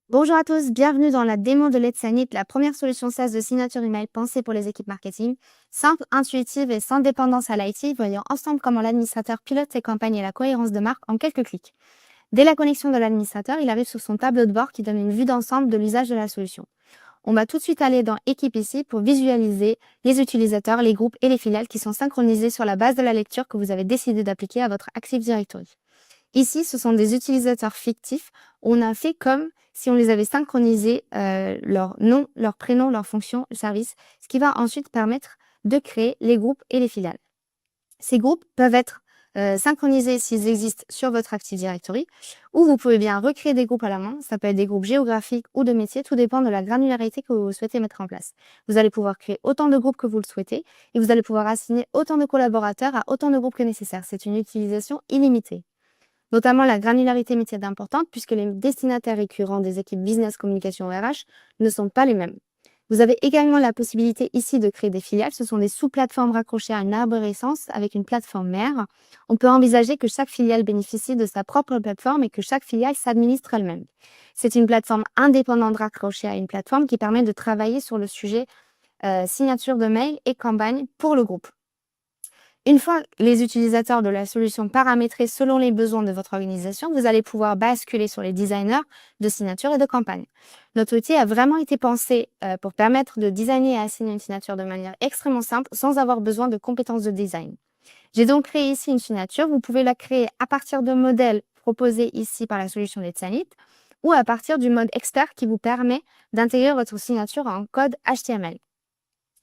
Bonjour à tous, bienvenue dans la démo de Let's Sanit, la première solution SaaS de signature email pensée pour les équipes marketing. Simple, intuitive et sans dépendance à l'IT, voyons ensemble comment l'administrateur pilote ses campagnes et la cohérence de marque en quelques clics. Dès la connexion de l'administrateur, il arrive sur son tableau de bord qui donne une vue d'ensemble de l'usage de la solution. On va tout de suite aller dans Équipe ici pour visualiser les utilisateurs, les groupes et les filiales qui sont synchronisés sur la base de la lecture que vous avez décidé d'appliquer à votre Active Directory. Ici, ce sont des utilisateurs fictifs. On a fait comme si on les avait synchronisés, leur nom, leur prénom, leur fonction, le service, ce qui va ensuite permettre de créer les groupes et les filiales. Ces groupes peuvent être synchronisés s'ils existent sur votre Active Directory, ou vous pouvez bien recréer des groupes à la main. Ça peut être des groupes géographiques ou de métiers, tout dépend de la granularité que vous souhaitez mettre en place. Vous allez pouvoir créer autant de groupes que vous le souhaitez, et vous allez pouvoir assigner autant de collaborateurs à autant de groupes que nécessaire. C'est une utilisation illimitée. Notamment, la granularité métier est importante puisque les destinataires récurrents des équipes business, communication ou RH ne sont pas les mêmes. Vous avez également la possibilité ici de créer des filiales. Ce sont des sous-plateformes raccrochées à une arborescence avec une plateforme mère. On peut envisager que chaque filiale bénéficie de sa propre plateforme et que chaque filiale s'administre elle-même. C'est une plateforme indépendante raccrochée à une plateforme qui permet de travailler sur le sujet signature de mail et campagne pour le groupe. Une fois les utilisateurs de la solution paramétrés selon les besoins de votre organisation, vous allez pouvoir basculer sur les designers de signature et de campagne. Notre outil a vraiment été pensé pour permettre de designer et assigner une signature de manière extrêmement simple sans avoir besoin de compétences de design. J'ai donc créé ici une signature. Vous pouvez la créer à partir de modèles proposés ici par la solution Let's Sanit ou à partir du mode expert qui vous permet d'intégrer votre signature en code HTML.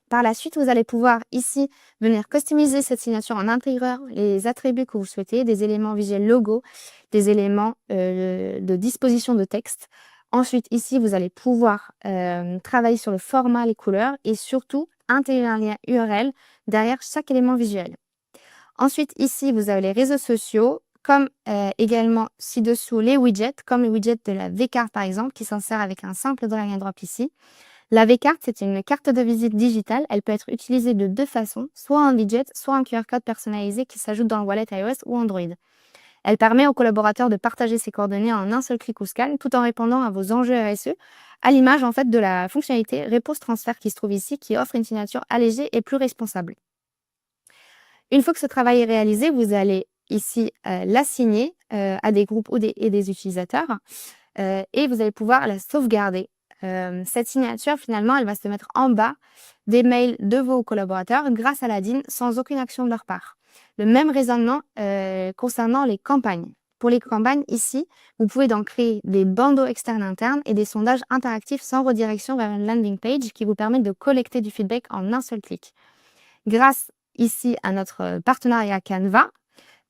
Par la suite, vous allez pouvoir ici venir customiser cette signature en intégrant les attributs que vous souhaitez, des éléments visuels logo, des éléments de disposition de texte. Ensuite, ici, vous allez pouvoir travailler sur le format, les couleurs et surtout intégrer un lien URL derrière chaque élément visuel. Ensuite, ici, vous avez les réseaux sociaux, comme également ci-dessous les widgets, comme le widget de la V-Card par exemple, qui s'en sert avec un simple drag and drop ici. La V-Carte, c'est une carte de visite digitale. Elle peut être utilisée de deux façons, soit un widget, soit un QR code personnalisé qui s'ajoute dans le wallet iOS ou Android. Elle permet aux collaborateurs de partager ses coordonnées en un seul clic ou scan, tout en répondant à vos enjeux RSE, à l'image en fait de la fonctionnalité Réponse Transfert qui se trouve ici, qui offre une signature allégée et plus responsable. Une fois que ce travail est réalisé, vous allez ici l'assigner à des groupes et des utilisateurs et vous allez pouvoir la sauvegarder. Cette signature, finalement, elle va se mettre en bas des mails de vos collaborateurs grâce à l'ADIN sans aucune action de leur part. Le même raisonnement concernant les campagnes. Pour les campagnes, ici, vous pouvez donc créer des bandeaux externes internes et des sondages interactifs sans redirection vers une landing page qui vous permettent de collecter du feedback en un seul clic. Grâce ici à notre partenariat Canva,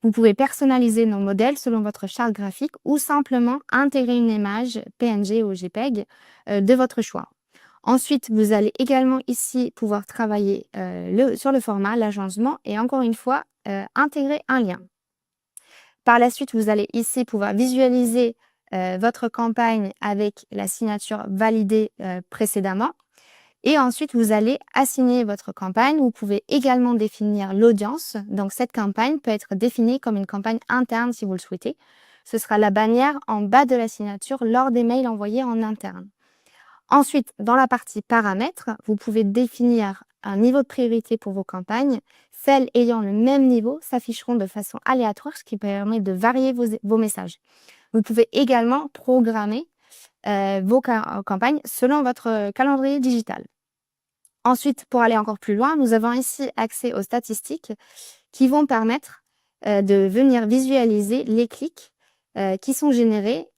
vous pouvez personnaliser nos modèles selon votre charte graphique ou simplement intégrer une image PNG ou JPEG de votre choix. Ensuite, vous allez également ici pouvoir travailler sur le format, l'agencement et encore une fois, intégrer un lien. Par la suite, vous allez ici pouvoir visualiser votre campagne avec la signature validée précédemment. Et ensuite, vous allez assigner votre campagne. Vous pouvez également définir l'audience. Donc, cette campagne peut être définie comme une campagne interne si vous le souhaitez. Ce sera la bannière en bas de la signature lors des mails envoyés en interne. Ensuite, dans la partie paramètres, vous pouvez définir un niveau de priorité pour vos campagnes. Celles ayant le même niveau s'afficheront de façon aléatoire, ce qui permet de varier vos messages. Vous pouvez également programmer vos campagnes selon votre calendrier digital. Ensuite, pour aller encore plus loin, nous avons ici accès aux statistiques qui vont permettre de venir visualiser les clics qui sont générés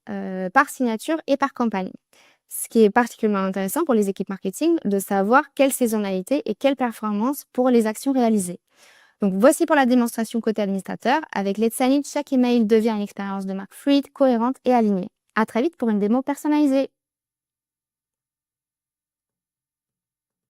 par signature et par campagne. Ce qui est particulièrement intéressant pour les équipes marketing de savoir quelle saisonnalité et quelle performance pour les actions réalisées. Donc voici pour la démonstration côté administrateur. Avec Let's Sanit, chaque email devient une expérience de marque fluide, cohérente et alignée. À très vite pour une démo personnalisée.